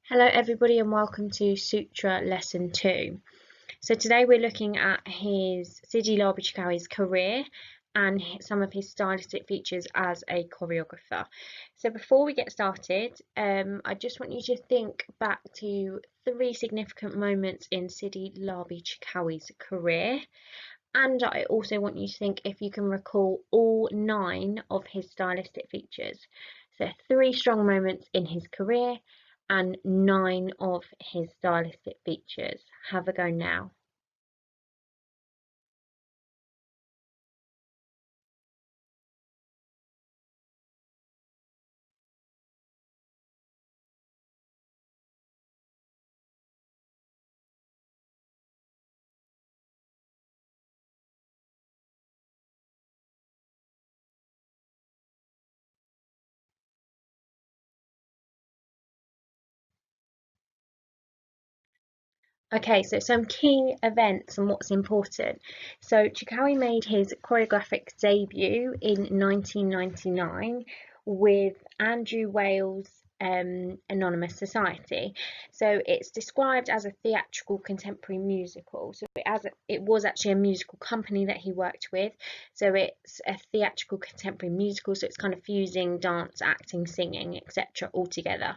Hello everybody and welcome to Sutra lesson 2. So today we're looking at his Siddhi Labachikawi's career and some of his stylistic features as a choreographer. So before we get started, I just want you to think back to 3 significant moments in Siddhi Labachikawi's career, and I also want you to think if you can recall all 9 of his stylistic features. So 3 strong moments in his career and 9 of his stylistic features. Have a go now. Okay, so some key events and what's important. So Chikawi made his choreographic debut in 1999 with Andrew Wales' Anonymous Society. So it's described as a theatrical contemporary musical. So it was actually a musical company that he worked with. So it's a theatrical contemporary musical. So it's kind of fusing dance, acting, singing, etc. all together.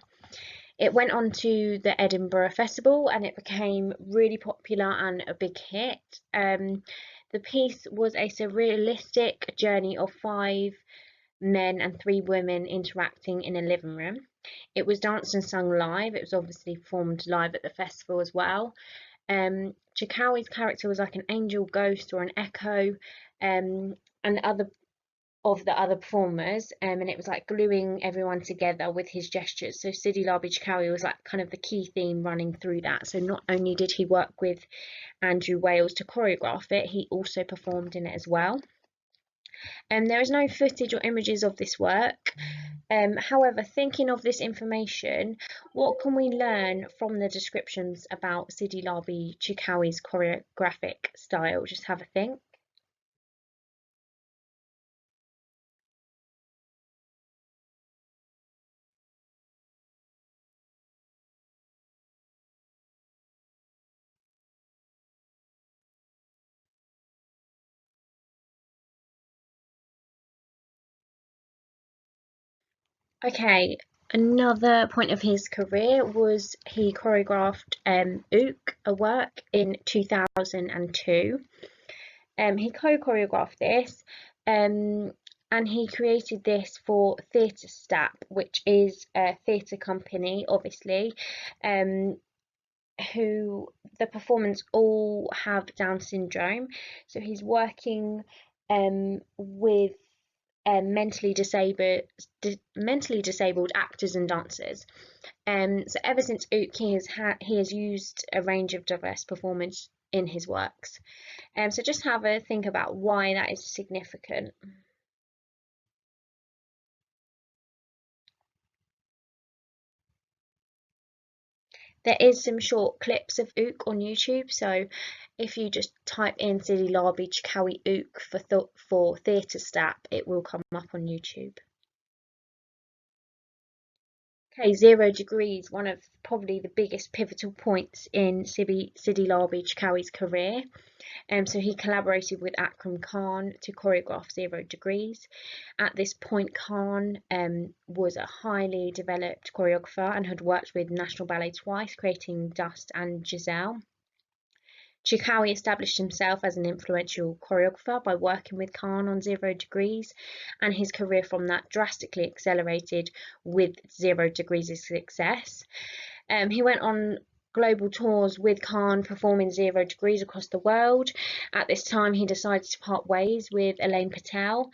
It went on to the Edinburgh Festival and it became really popular and a big hit. The piece was a surrealistic journey of 5 men and 3 women interacting in a living room. It was danced and sung live. It was obviously performed live at the festival as well. Chikawi's character was like an angel, ghost, or an echo, and the other performers, and it was like gluing everyone together with his gestures. So Siddhi Labachikawi was like kind of the key theme running through that. So not only did he work with Andrew Wales to choreograph it, he also performed in it as well. There is no footage or images of this work. However, thinking of this information, what can we learn from the descriptions about Siddhi Labachikawi's choreographic style? Just have a think. Okay, another point of his career was he choreographed Ook, a work in 2002. He co-choreographed this, and he created this for Theatre Stap, which is a theatre company, obviously, who the performers all have Down syndrome. So he's working with mentally disabled actors and dancers. So ever since Ook, he has used a range of diverse performance in his works. So just have a think about why that is significant. There is some short clips of Ook on YouTube, so if you just type in Siddhi Labachikawi Ook for Theatre Stap, it will come up on YouTube. Okay, 0 degrees, one of probably the biggest pivotal points in Siddhi Labachikawi's career. So he collaborated with Akram Khan to choreograph 0 degrees. At this point, Khan was a highly developed choreographer and had worked with National Ballet twice, creating Dust and Giselle. Chikawi established himself as an influential choreographer by working with Khan on 0 degrees, and his career from that drastically accelerated with 0 degrees' success. He went on global tours with Khan, performing 0 degrees across the world. At this time, he decided to part ways with Elaine Patel,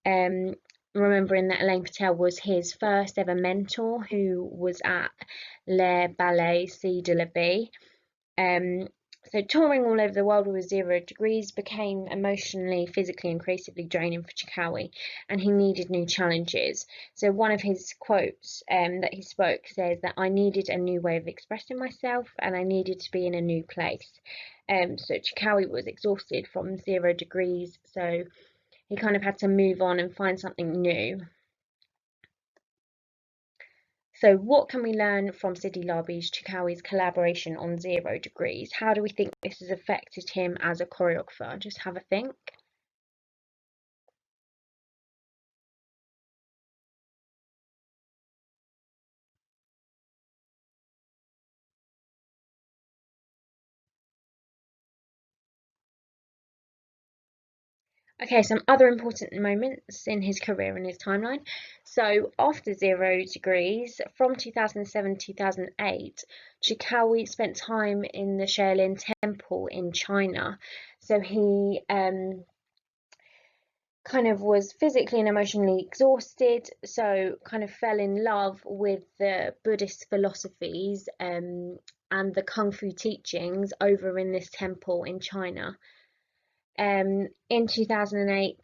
remembering that Elaine Patel was his first ever mentor, who was at Le Ballet C de la Vie. So touring all over the world with 0 degrees became emotionally, physically and creatively draining for Chikawi, and he needed new challenges. So one of his quotes that he spoke says that I needed a new way of expressing myself and I needed to be in a new place. So Chikawi was exhausted from 0 degrees, so he kind of had to move on and find something new. So what can we learn from Sidney Larby's Chikawi's collaboration on 0 Degrees? How do we think this has affected him as a choreographer? Just have a think. Okay, some other important moments in his career and his timeline. So after 0 Degrees, from 2007-2008, Chikawi spent time in the Shaolin Temple in China. So he kind of was physically and emotionally exhausted, so kind of fell in love with the Buddhist philosophies and the Kung Fu teachings over in this temple in China. In 2008,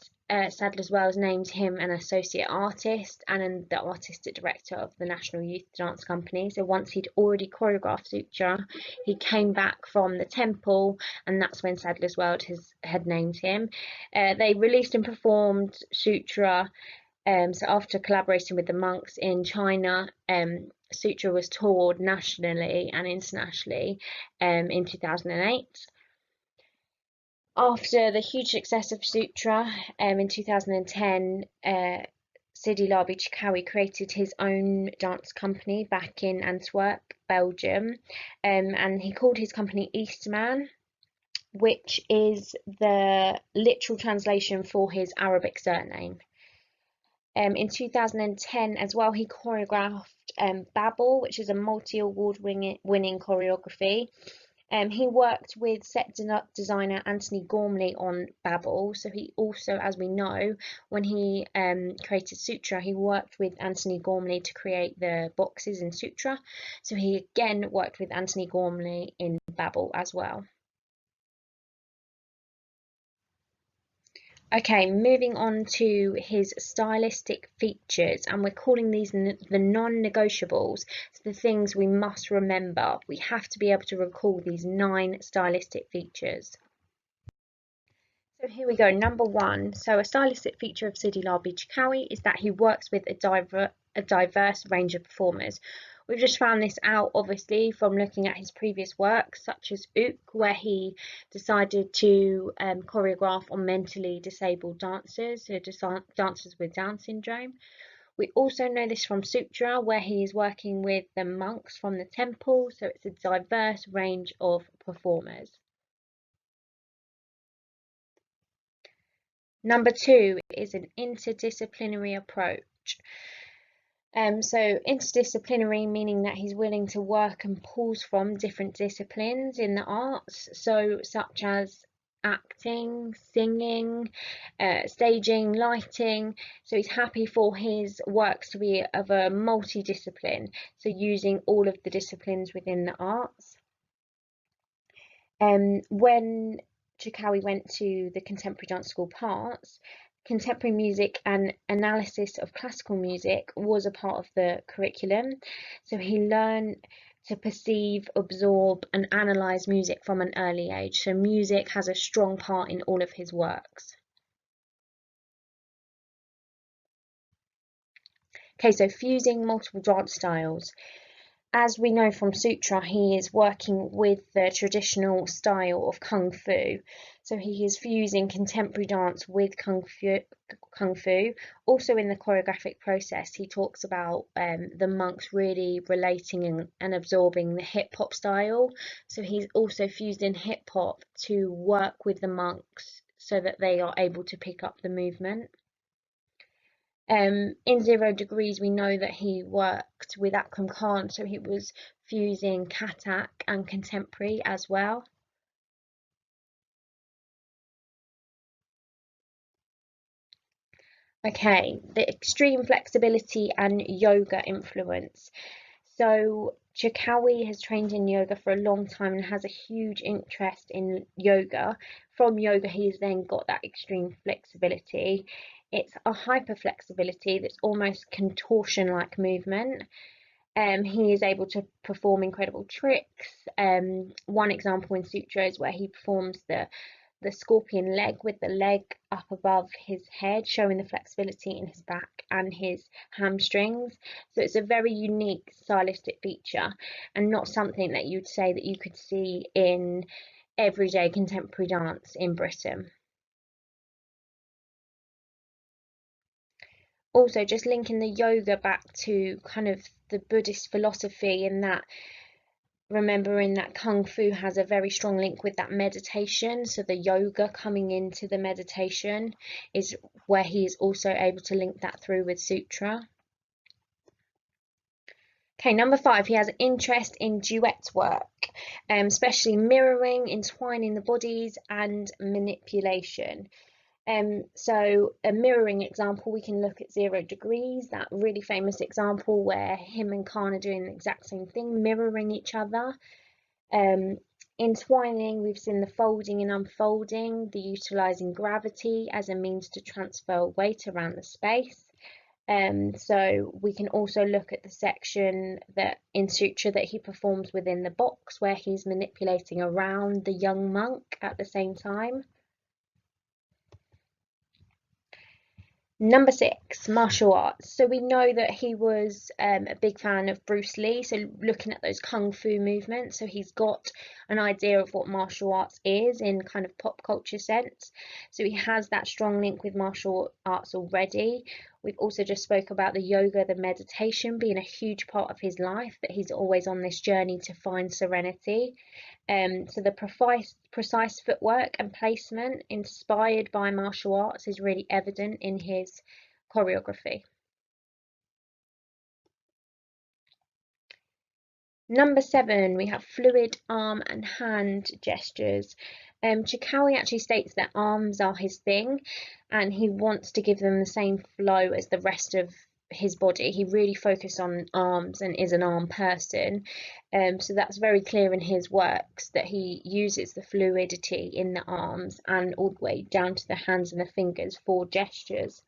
Sadler's Wells named him an associate artist and the artistic director of the National Youth Dance Company. So once he'd already choreographed Sutra, he came back from the temple, and that's when Sadler's Wells had named him. They released and performed Sutra. So after collaborating with the monks in China, Sutra was toured nationally and internationally in 2008. After the huge success of Sutra, in 2010, Sidi Larbi Chikawi created his own dance company back in Antwerp, Belgium, and he called his company Eastman, which is the literal translation for his Arabic surname. In 2010 as well, he choreographed Babel, which is a multi-award winning choreography. He worked with set designer Anthony Gormley on Babel. So he also, as we know, when he created Sutra, he worked with Anthony Gormley to create the boxes in Sutra. So he again worked with Anthony Gormley in Babel as well. Okay, moving on to his stylistic features, and we're calling these the non-negotiables, so the things we must remember. We have to be able to recall these 9 stylistic features. So here we go, number 1. So a stylistic feature of Sidi Larbi Chikawi is that he works with a diverse range of performers. We've just found this out, obviously, from looking at his previous work, such as Ook, where he decided to choreograph on mentally disabled dancers, so dancers with Down syndrome. We also know this from Sutra, where he is working with the monks from the temple, so it's a diverse range of performers. Number 2 is an interdisciplinary approach. So interdisciplinary meaning that he's willing to work and pulls from different disciplines in the arts, so such as acting, singing, staging, lighting. So he's happy for his works to be of a multidiscipline, so using all of the disciplines within the arts. When Chikawi went to the Contemporary Dance School parts, contemporary music and analysis of classical music was a part of the curriculum. So he learned to perceive, absorb and analyse music from an early age. So music has a strong part in all of his works. Okay, so fusing multiple dance styles. As we know from Sutra, he is working with the traditional style of Kung Fu. So he is fusing contemporary dance with Kung Fu. Also in the choreographic process, he talks about the monks really relating and absorbing the hip hop style. So he's also fused in hip hop to work with the monks so that they are able to pick up the movement. In 0 Degrees, we know that he worked with Akram Khan, so he was fusing Kathak and contemporary as well. Okay, the extreme flexibility and yoga influence. So Chikawi has trained in yoga for a long time and has a huge interest in yoga. From yoga, he's then got that extreme flexibility. It's a hyper flexibility that's almost contortion-like movement. He is able to perform incredible tricks. One example in Sutra is where he performs the the scorpion leg with the leg up above his head, showing the flexibility in his back and his hamstrings. So it's a very unique stylistic feature and not something that you'd say that you could see in everyday contemporary dance in Britain. Also, just linking the yoga back to kind of the Buddhist philosophy, and that remembering that Kung Fu has a very strong link with that meditation. So the yoga coming into the meditation is where he is also able to link that through with Sutra. Okay, number 5, he has an interest in duet work, especially mirroring, entwining the bodies and manipulation. So a mirroring example, we can look at 0 Degrees, that really famous example where him and Khan are doing the exact same thing, mirroring each other. Entwining, we've seen the folding and unfolding, the utilising gravity as a means to transfer weight around the space. So we can also look at the section that in Sutra that he performs within the box, where he's manipulating around the young monk at the same time. Number 6, martial arts. So we know that he was a big fan of Bruce Lee, so looking at those kung fu movements, so he's got an idea of what martial arts is in kind of pop culture sense. So he has that strong link with martial arts already. We've also just spoke about the yoga, the meditation being a huge part of his life, that he's always on this journey to find serenity. So the precise footwork and placement inspired by martial arts is really evident in his choreography. Number 7, we have fluid arm and hand gestures. Chikawi actually states that arms are his thing and he wants to give them the same flow as the rest of his body. He really focused on arms and is an arm person. So that's very clear in his works that he uses the fluidity in the arms and all the way down to the hands and the fingers for gestures.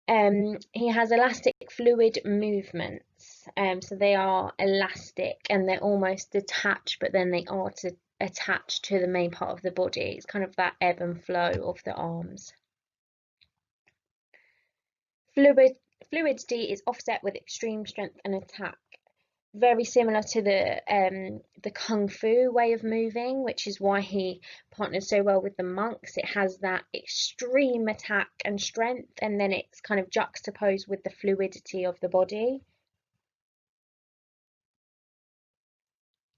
He has elastic fluid movements, so they are elastic and they're almost detached, but then they are attached to the main part of the body. It's kind of that ebb and flow of the arms. Fluidity is offset with extreme strength and attack. Very similar to the Kung Fu way of moving, which is why he partners so well with the monks. It has that extreme attack and strength, and then it's kind of juxtaposed with the fluidity of the body.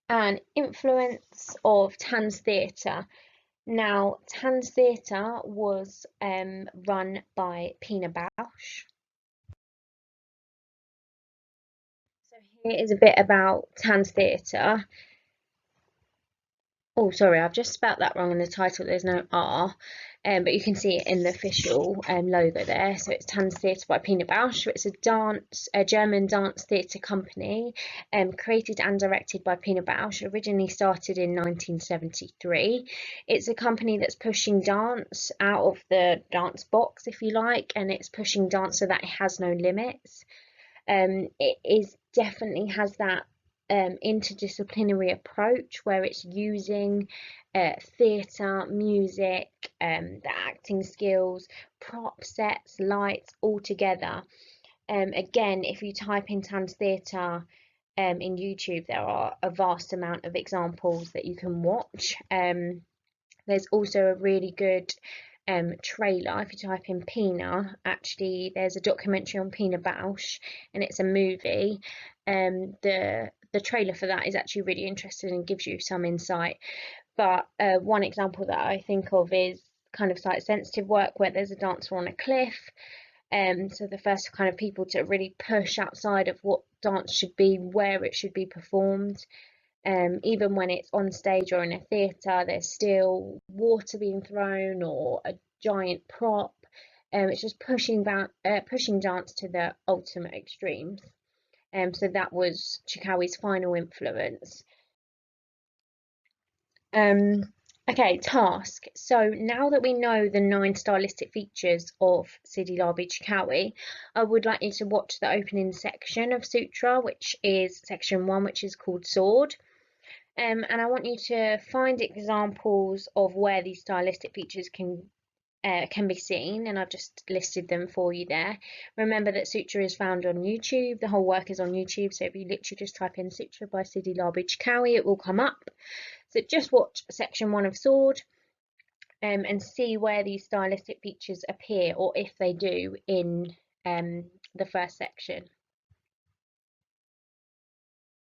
And influence of Tan's theatre. Now, Tan's theatre was run by Pina Bausch. So here is a bit about Tan's theatre. Oh, sorry, I've just spelt that wrong in the title. There's no R, but you can see it in the official logo there. So it's Tanz Theatre by Pina Bausch. It's a German dance theatre company, created and directed by Pina Bausch. Originally started in 1973. It's a company that's pushing dance out of the dance box, if you like, and it's pushing dance so that it has no limits. It definitely has that interdisciplinary approach where it's using theatre, music, the acting skills, prop sets, lights all together. Again, if you type in Tanz Theatre in YouTube, there are a vast amount of examples that you can watch. There's also a really good trailer. If you type in Pina, actually there's a documentary on Pina Bausch and it's a movie. The trailer for that is actually really interesting and gives you some insight. But one example that I think of is kind of site sensitive work where there's a dancer on a cliff. So the first kind of people to really push outside of what dance should be, where it should be performed. Even when it's on stage or in a theatre, there's still water being thrown or a giant prop. It's just pushing dance to the ultimate extremes. So that was Chikawi's final influence. Okay, task. So now that we know the 9 stylistic features of Siddhi Labi Chikawi, I would like you to watch the opening section of Sutra, which is section 1, which is called Sword. and I want you to find examples of where these stylistic features can be seen, and I've just listed them for you there. Remember that Sutra is found on YouTube. The whole work is on YouTube, so if you literally just type in Sutra by Siddhi Chikawi, it will come up. So just watch section 1 of Sword and see where these stylistic features appear, or if they do, in the first section.